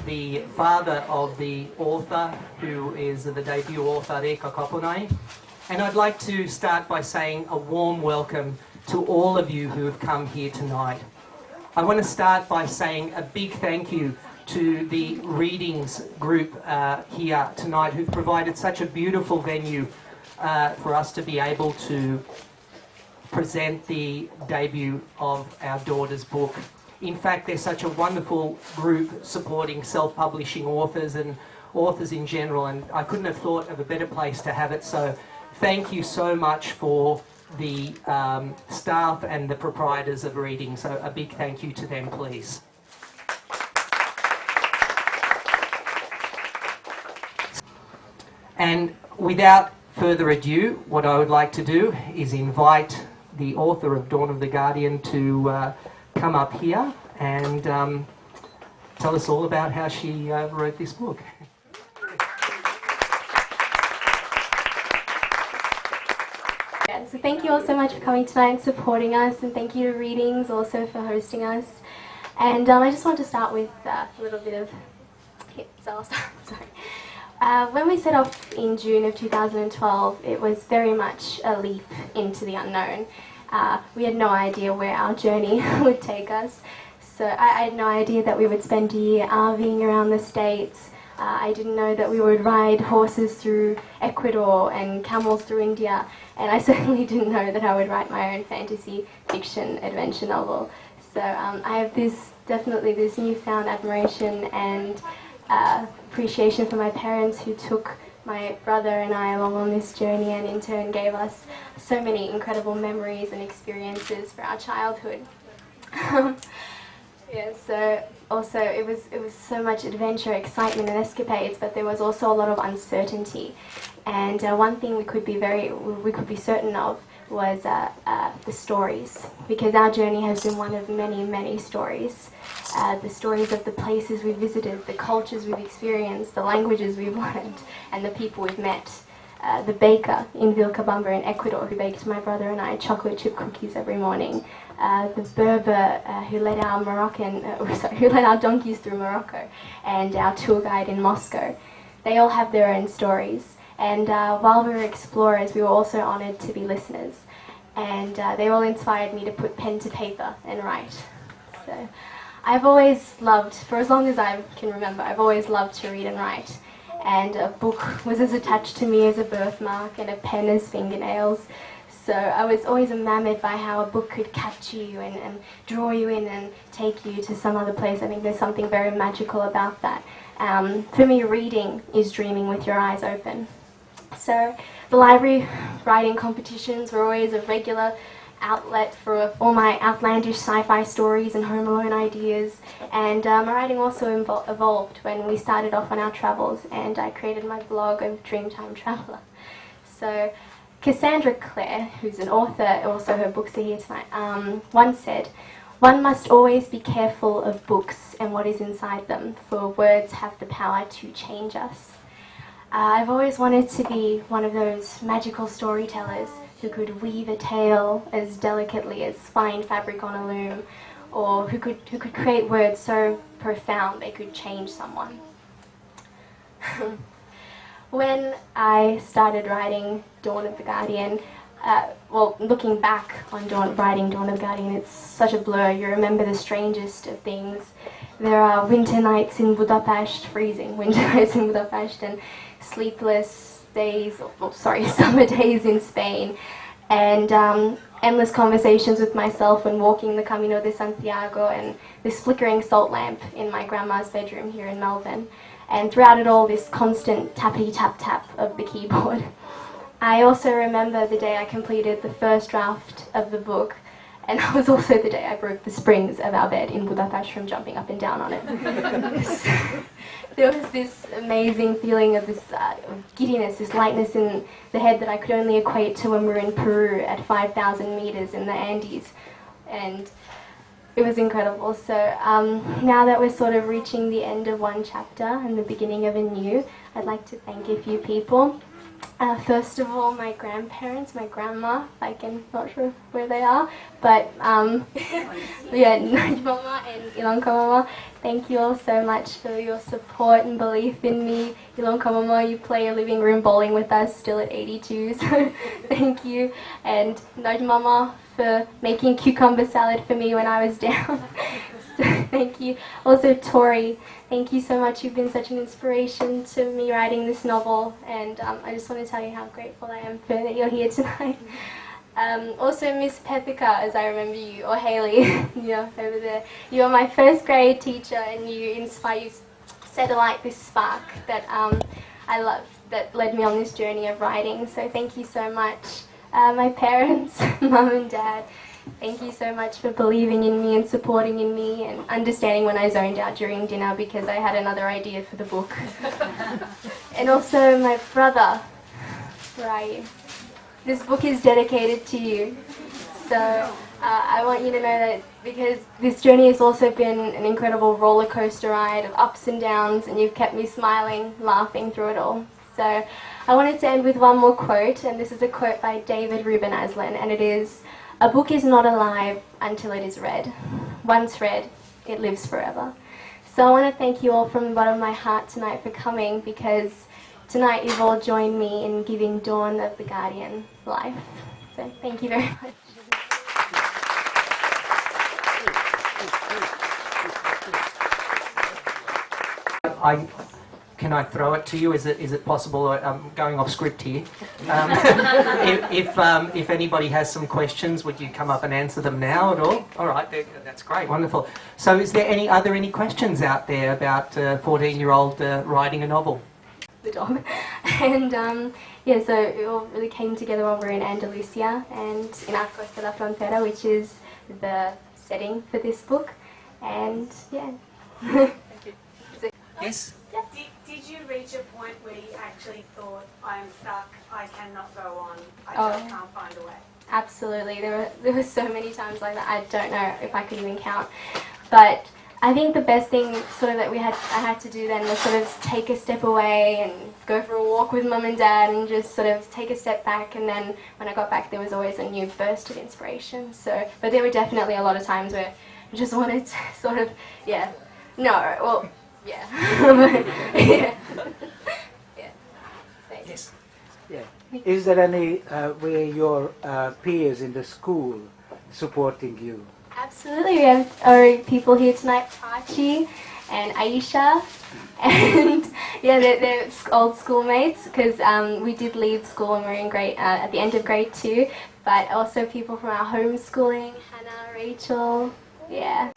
the father of the author, who is the debut author, Reka. And I'd like to start by saying a warm welcome to all of you who have come here tonight. I want to start by saying a big thank you to the readings group here tonight, who've provided such a beautiful venue for us to be able to present the debut of our daughter's book. In fact, they're such a wonderful group supporting self-publishing authors and authors in general, and I couldn't have thought of a better place to have it. So thank you so much for the staff and the proprietors of reading. So a big thank you to them, please. And without further ado, what I would like to do is invite the author of Dawn of the Guardian to come up here and tell us all about how she wrote this book. Yeah, so thank you all so much for coming tonight and supporting us, and thank you to Readings also for hosting us. And I just want to start with a little bit of... so I'll start, sorry. When we set off in June of 2012, it was very much a leap into the unknown. We had no idea where our journey would take us. So I had no idea that we would spend a year RVing around the States. I didn't know that we would ride horses through Ecuador and camels through India. And I certainly didn't know that I would write my own fantasy fiction adventure novel. So I have definitely this newfound admiration and appreciation for my parents, who took my brother and I along on this journey and in turn gave us so many incredible memories and experiences for our childhood. Yeah, so also it was so much adventure, excitement and escapades, but there was also a lot of uncertainty. And one thing we could be certain of was the stories, because our journey has been one of many, many stories. The stories of the places we visited, the cultures we've experienced, the languages we've learned, and the people we've met. The baker in Vilcabamba in Ecuador, who baked my brother and I chocolate chip cookies every morning. The Berber who led our donkeys through Morocco, and our tour guide in Moscow. They all have their own stories. And while we were explorers, we were also honoured to be listeners. And they all inspired me to put pen to paper and write. So I've always loved, for as long as I can remember, I've always loved to read and write. And a book was as attached to me as a birthmark and a pen as fingernails. So I was always enamored by how a book could capture you and draw you in and take you to some other place. I think there's something very magical about that. For me, reading is dreaming with your eyes open. So the library writing competitions were always a regular outlet for all my outlandish sci-fi stories and Home Alone ideas. And my writing also evolved when we started off on our travels, and I created my blog of Dreamtime Traveller. So Cassandra Clare, who's an author, also her books are here tonight, once said, "One must always be careful of books and what is inside them, for words have the power to change us." I've always wanted to be one of those magical storytellers who could weave a tale as delicately as fine fabric on a loom, or who could create words so profound they could change someone. When I started writing Dawn of the Guardian, looking back on writing Dawn of the Guardian, it's such a blur. You remember the strangest of things. There are winter nights in Budapest, freezing winter nights in Budapest, and sleepless days, summer days in Spain, and endless conversations with myself when walking the Camino de Santiago, and this flickering salt lamp in my grandma's bedroom here in Melbourne. And throughout it all, this constant tappity-tap-tap of the keyboard. I also remember the day I completed the first draft of the book, and that was also the day I broke the springs of our bed in Budapest from jumping up and down on it. There was this amazing feeling of this giddiness, this lightness in the head that I could only equate to when we were in Peru at 5,000 meters in the Andes. And it was incredible. So now that we're sort of reaching the end of one chapter and the beginning of a new, I'd like to thank a few people. First of all, my grandparents, my grandma, not sure where they are, but yeah, Naj Mama and Ilongka Mama, thank you all so much for your support and belief in me. Ilongka Mama, you play a living room bowling with us still at 82, so thank you. And Naj Mama for making cucumber salad for me when I was down. So thank you. Also Tori, thank you so much. You've been such an inspiration to me writing this novel, and I just want to tell you how grateful I am for that you're here tonight. Also Miss Pepika, as I remember you, or Haley, yeah, over there. You are my first grade teacher, and you set alight this spark that I love, that led me on this journey of writing. So thank you so much. My parents, Mum and Dad, thank you so much for believing in me and supporting in me and understanding when I zoned out during dinner because I had another idea for the book. And also my brother, where are you? This book is dedicated to you. So I want you to know that because this journey has also been an incredible roller coaster ride of ups and downs, and you've kept me smiling, laughing through it all. So I wanted to end with one more quote, and this is a quote by David Ruben Aslan, and it is, "A book is not alive until it is read. Once read, it lives forever." So I want to thank you all from the bottom of my heart tonight for coming, because tonight you've all joined me in giving Dawn of the Guardian life. So thank you very much. Can I throw it to you? Is it possible? I'm going off script here. If anybody has some questions, would you come up and answer them now at all? All right, that's great, wonderful. So, is there any questions out there about a 14-year-old writing a novel? The dog. And yeah, so it all really came together while we were in Andalusia and in Arcos de la Frontera, which is the setting for this book. And yeah. Thank you. Yes? Did you reach a point where you actually thought, I am stuck, I cannot go on, I just can't find a way? Absolutely. There were so many times like that. I don't know if I could even count. But I think the best thing sort of I had to do then was sort of take a step away and go for a walk with Mum and Dad and just sort of take a step back, and then when I got back there was always a new burst of inspiration. So, but there were definitely a lot of times where I just wanted to sort of, yeah, yeah. Yeah. Yeah. Thanks. Yes. Yeah. Is there any way your peers in the school supporting you? Absolutely. We have our people here tonight, Archie and Aisha, and yeah, they're old schoolmates because we did leave school when we were in at the end of grade 2, but also people from our homeschooling, Hannah, Rachel, yeah.